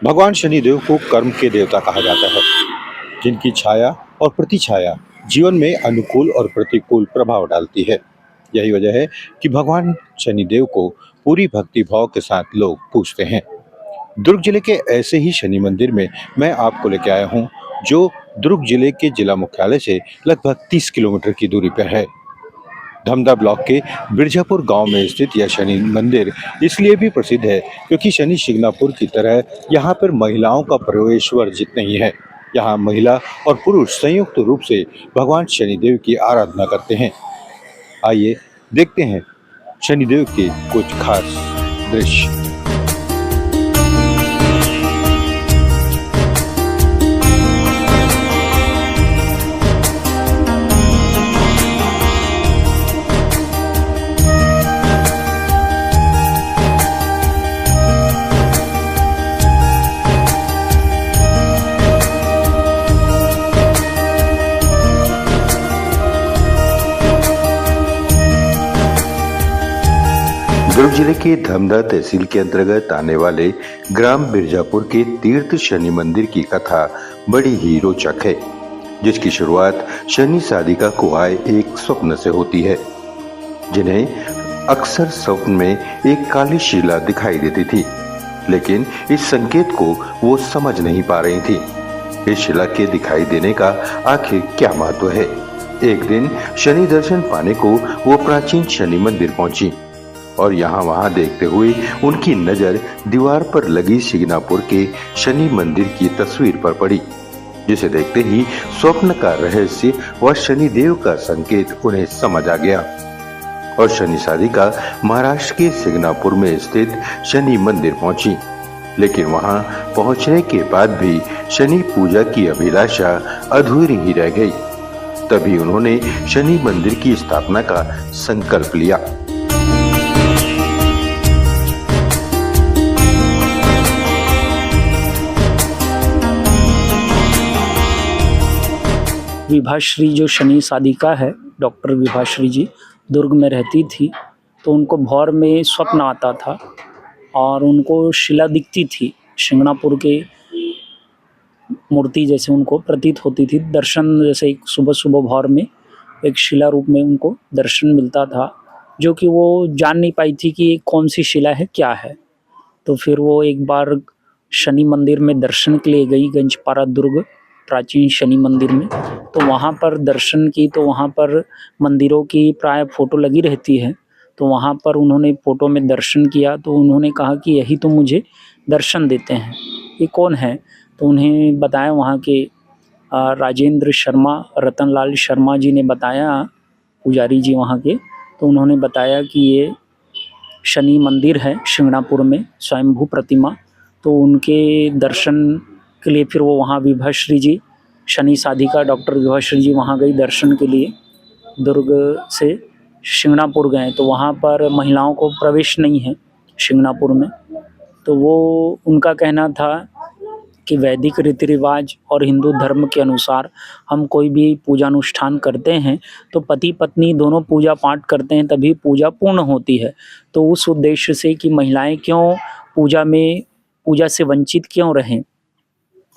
भगवान शनिदेव को कर्म के देवता कहा जाता है, जिनकी छाया और प्रतिछाया जीवन में अनुकूल और प्रतिकूल प्रभाव डालती है। यही वजह है कि भगवान शनिदेव को पूरी भक्ति भाव के साथ लोग पूजते हैं। दुर्ग जिले के ऐसे ही शनि मंदिर में मैं आपको लेके आया हूँ, जो दुर्ग जिले के जिला मुख्यालय से लगभग 30 किलोमीटर की दूरी पर है। धमदा ब्लॉक के बिरजापुर गांव में स्थित यह शनि मंदिर इसलिए भी प्रसिद्ध है क्योंकि शनि शिंगणापुर की तरह यहाँ पर महिलाओं का प्रवेश वर्जित नहीं है। यहाँ महिला और पुरुष संयुक्त रूप से भगवान शनिदेव की आराधना करते हैं। आइए देखते हैं शनिदेव के कुछ खास दृश्य। दुर्ग जिले के धमदा तहसील के अंतर्गत आने वाले ग्राम बिरजापुर के तीर्थ शनि मंदिर की कथा बड़ी ही रोचक है, जिसकी शुरुआत शनि साधिका को आए एक स्वप्न से होती है, जिन्हें अक्सर स्वप्न में एक काली शिला दिखाई देती थी, लेकिन इस संकेत को वो समझ नहीं पा रही थी। इस शिला के दिखाई देने का आखिर क्या महत्व है। एक दिन शनि दर्शन पाने को वो प्राचीन शनि मंदिर पहुंची और यहाँ वहाँ देखते हुए उनकी नजर दीवार पर लगी शिंगणापुर के शनि मंदिर की तस्वीर पर पड़ी, जिसे देखते ही स्वप्न का रहस्य व शनिदेव का संकेत उन्हें समझ आ गया और शनि साधिका महाराष्ट्र के शिंगणापुर में स्थित शनि मंदिर पहुंची। लेकिन वहां पहुंचने के बाद भी शनि पूजा की अभिलाषा अधूरी ही रह गई। तभी उन्होंने शनि मंदिर की स्थापना का संकल्प लिया। विभाश्री जो शनि साधिका है, डॉक्टर विभाश्री जी दुर्ग में रहती थी, तो उनको भौर में स्वप्न आता था और उनको शिला दिखती थी, शिंगणापुर के मूर्ति जैसे उनको प्रतीत होती थी। दर्शन जैसे एक सुबह सुबह भौर में एक शिला रूप में उनको दर्शन मिलता था, जो कि वो जान नहीं पाई थी कि कौन सी शिला है, क्या है। तो फिर वो एक बार शनि मंदिर में दर्शन के लिए गई, गंजपारा दुर्ग प्राचीन शनि मंदिर में। तो वहाँ पर दर्शन की, तो वहाँ पर मंदिरों की प्राय फ़ोटो लगी रहती है, तो वहाँ पर उन्होंने फ़ोटो में दर्शन किया। तो उन्होंने कहा कि यही तो मुझे दर्शन देते हैं, ये कौन है। तो उन्हें बताया वहाँ के राजेंद्र शर्मा, रतनलाल शर्मा जी ने बताया, पुजारी जी वहाँ के। तो उन्होंने बताया कि ये शनि मंदिर है शिंगणापुर में, स्वयंभू प्रतिमा। तो उनके दर्शन के लिए फिर वो वहाँ विभाश्री जी, शनि साधिका डॉक्टर विभाश्री जी वहाँ गई दर्शन के लिए। दुर्ग से शिंगणापुर गए, तो वहाँ पर महिलाओं को प्रवेश नहीं है शिंगणापुर में। तो वो उनका कहना था कि वैदिक रीति रिवाज और हिंदू धर्म के अनुसार हम कोई भी पूजा अनुष्ठान करते हैं तो पति पत्नी दोनों पूजा पाठ करते हैं, तभी पूजा पूर्ण होती है। तो उस उद्देश्य से कि महिलाएं क्यों पूजा से वंचित क्यों रहें।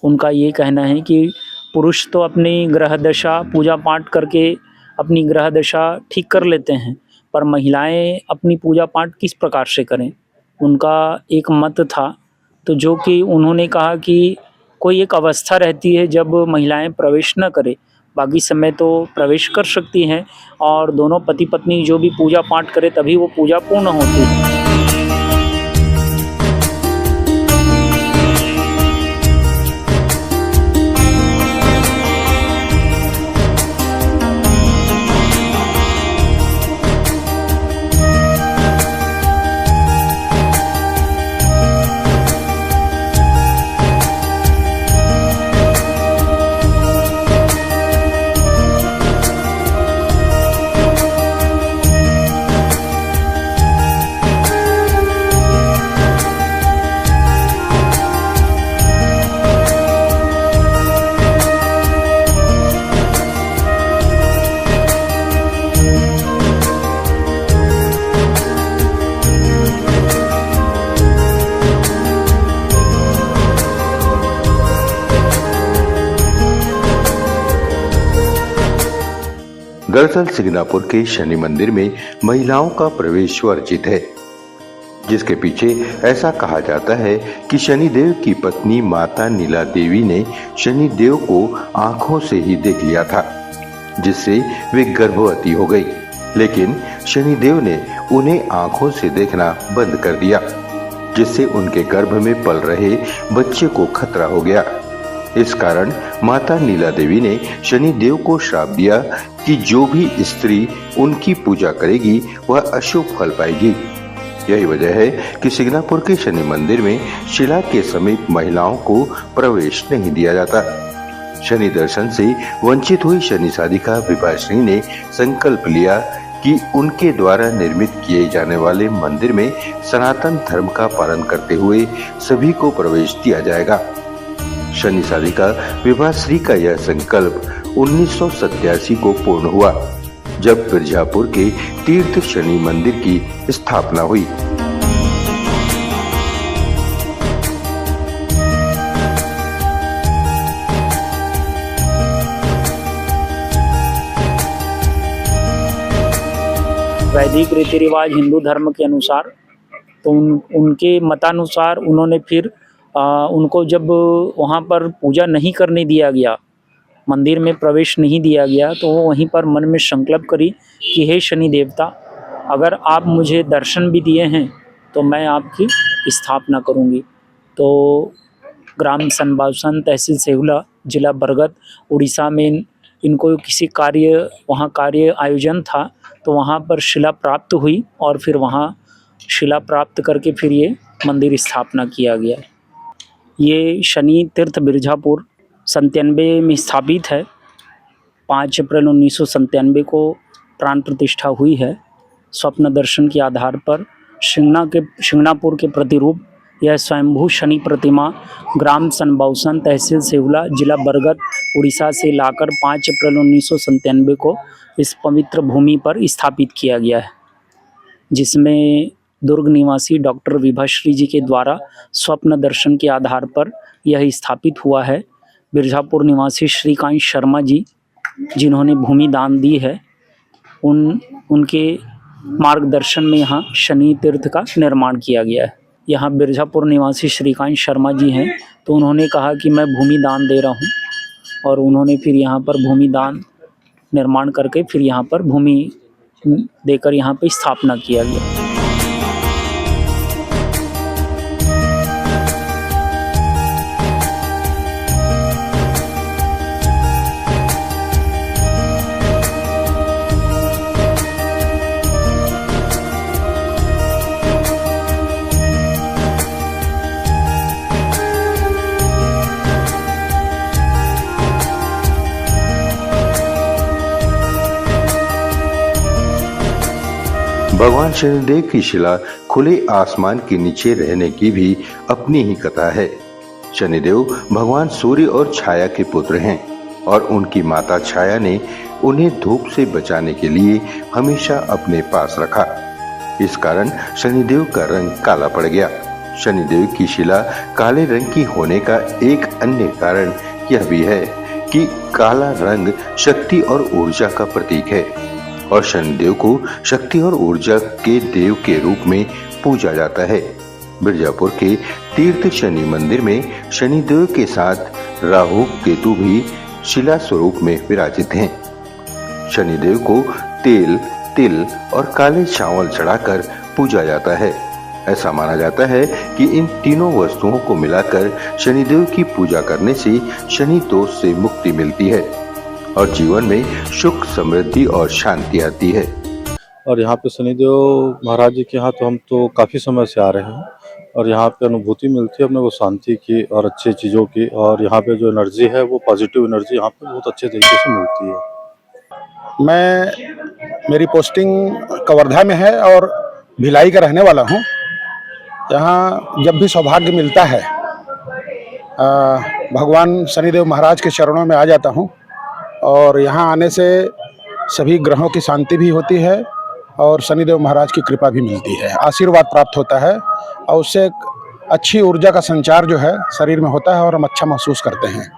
उनका ये कहना है कि पुरुष तो अपनी ग्रह दशा पूजा पाठ करके अपनी ग्रह दशा ठीक कर लेते हैं, पर महिलाएं अपनी पूजा पाठ किस प्रकार से करें, उनका एक मत था। तो जो कि उन्होंने कहा कि कोई एक अवस्था रहती है जब महिलाएं प्रवेश न करें, बाकी समय तो प्रवेश कर सकती हैं, और दोनों पति पत्नी जो भी पूजा पाठ करें तभी वो पूजा पूर्ण होती है। दरअसल सिंगापुर के शनि मंदिर में महिलाओं का प्रवेश वर्जित है, जिसके पीछे ऐसा कहा जाता है कि शनिदेव की पत्नी माता नीला देवी ने शनिदेव को आंखों से ही देख लिया था, जिससे वे गर्भवती हो गई। लेकिन शनिदेव ने उन्हें आंखों से देखना बंद कर दिया, जिससे उनके गर्भ में पल रहे बच्चे को खतरा हो गया। इस कारण माता नीला देवी ने शनिदेव को श्राप दिया कि जो भी स्त्री उनकी पूजा करेगी वह अशुभ फल पाएगी। यही वजह है कि सिंगापुर के शनि मंदिर में शिला के समीप महिलाओं को प्रवेश नहीं दिया जाता। शनि दर्शन से वंचित हुई शनि साधिका विभाश्री ने संकल्प लिया कि उनके द्वारा निर्मित किए जाने वाले मंदिर में सनातन धर्म का पालन करते हुए सभी को प्रवेश दिया जाएगा। शनि साधिका विभाश्री का यह संकल्प 1987 को पूर्ण हुआ, जब बिरजापुर के तीर्थ शनि मंदिर की स्थापना हुई। वैदिक रीति रिवाज हिंदू धर्म के अनुसार तो उनके मतानुसार उन्होंने फिर उनको जब वहाँ पर पूजा नहीं करने दिया गया, मंदिर में प्रवेश नहीं दिया गया, तो वो वहीं पर मन में संकल्प करी कि हे शनि देवता, अगर आप मुझे दर्शन भी दिए हैं तो मैं आपकी स्थापना करूँगी। तो ग्राम सनबाउसन, तहसील सेहुला, जिला बरगद, उड़ीसा में इनको किसी वहाँ कार्य आयोजन था, तो वहाँ पर शिला प्राप्त हुई और फिर वहाँ शिला प्राप्त करके फिर ये मंदिर स्थापना किया गया। ये शनि तीर्थ बिरजापुर 97 में स्थापित है। 5 अप्रैल 1997 को प्राण प्रतिष्ठा हुई है। स्वप्न दर्शन के आधार पर शिंगणापुर के प्रतिरूप यह स्वयंभू शनि प्रतिमा ग्राम सनबाउसन, तहसील सेहुला, जिला बरगद, उड़ीसा से लाकर 5 अप्रैल 1997 को इस पवित्र भूमि पर स्थापित किया गया है, जिसमें दुर्ग निवासी डॉक्टर विभाश्री जी के द्वारा स्वप्न दर्शन के आधार पर यह स्थापित हुआ है। बिरजापुर निवासी श्रीकांत शर्मा जी, जिन्होंने भूमि दान दी है, उनके मार्गदर्शन में यहाँ शनि तीर्थ का निर्माण किया गया है। यहाँ बिरजापुर निवासी श्रीकांत शर्मा जी हैं, तो उन्होंने कहा कि मैं भूमि दान दे रहा हूँ, और उन्होंने फिर यहाँ पर भूमि दान निर्माण करके फिर यहाँ पर भूमि देकर यहाँ पे स्थापना किया गया। भगवान शनिदेव की शिला खुले आसमान के नीचे रहने की भी अपनी ही कथा है। शनिदेव भगवान सूर्य और छाया के पुत्र हैं और उनकी माता छाया ने उन्हें धूप से बचाने के लिए हमेशा अपने पास रखा। इस कारण शनिदेव का रंग काला पड़ गया। शनिदेव की शिला काले रंग की होने का एक अन्य कारण यह भी है कि काला रंग शक्ति और ऊर्जा का प्रतीक है और शनिदेव को शक्ति और ऊर्जा के देव के रूप में पूजा जाता है। बिरजापुर के तीर्थ शनि मंदिर में शनिदेव के साथ राहु केतु भी शिला स्वरूप में विराजित हैं। शनिदेव को तेल, तिल और काले चावल चढ़ाकर पूजा जाता है। ऐसा माना जाता है कि इन तीनों वस्तुओं को मिलाकर शनिदेव की पूजा करने से शनि दोष से मुक्ति मिलती है और जीवन में सुख, समृद्धि और शांति आती है। और यहाँ पे शनिदेव महाराज जी के यहाँ तो हम तो काफ़ी समय से आ रहे हैं और यहाँ पे अनुभूति मिलती है अपने को शांति की और अच्छी चीज़ों की, और यहाँ पे जो एनर्जी है वो पॉजिटिव एनर्जी यहाँ पे बहुत अच्छे तरीके से मिलती है। मेरी पोस्टिंग कवर्धा में है और भिलाई का रहने वाला हूँ। यहाँ जब भी सौभाग्य मिलता है भगवान शनिदेव महाराज के चरणों में आ जाता हूँ और यहाँ आने से सभी ग्रहों की शांति भी होती है और शनिदेव महाराज की कृपा भी मिलती है, आशीर्वाद प्राप्त होता है और उससे एक अच्छी ऊर्जा का संचार जो है शरीर में होता है और हम अच्छा महसूस करते हैं।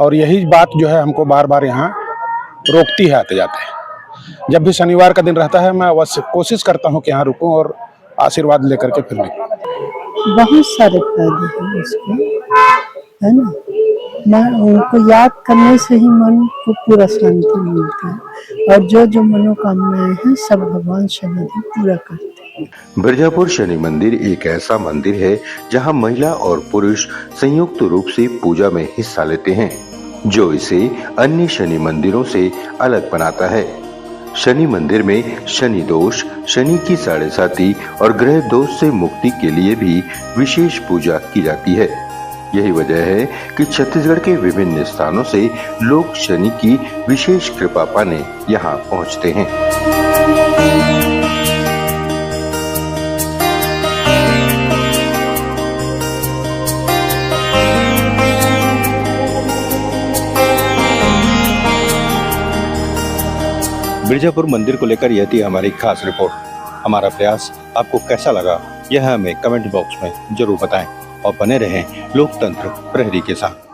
और यही बात जो है हमको बार बार यहाँ रोकती है आते जाते। जब भी शनिवार का दिन रहता है मैं अवश्य कोशिश करता हूँ कि यहाँ रुकूं और आशीर्वाद लेकर के फिर निकलूं। बहुत सारे फायदे हैं उसके, है ना। मैं उनको याद करने से ही मन को पूरा शांति मिलता है और जो जो मनोकामनाएं हैं सब भगवान शनिदेव पूरा करते हैं। बिरजापुर शनि मंदिर एक ऐसा मंदिर है जहां महिला और पुरुष संयुक्त रूप से पूजा में हिस्सा लेते हैं, जो इसे अन्य शनि मंदिरों से अलग बनाता है। शनि मंदिर में शनि दोष, शनि की साढ़ेसाती और ग्रह दोष से मुक्ति के लिए भी विशेष पूजा की जाती है। यही वजह है कि छत्तीसगढ़ के विभिन्न स्थानों से लोग शनि की विशेष कृपा पाने यहाँ पहुँचते हैं। बिरजापुर मंदिर को लेकर यह थी हमारी खास रिपोर्ट। हमारा प्रयास आपको कैसा लगा यह हमें कमेंट बॉक्स में जरूर बताएं और बने रहें लोकतंत्र प्रहरी के साथ।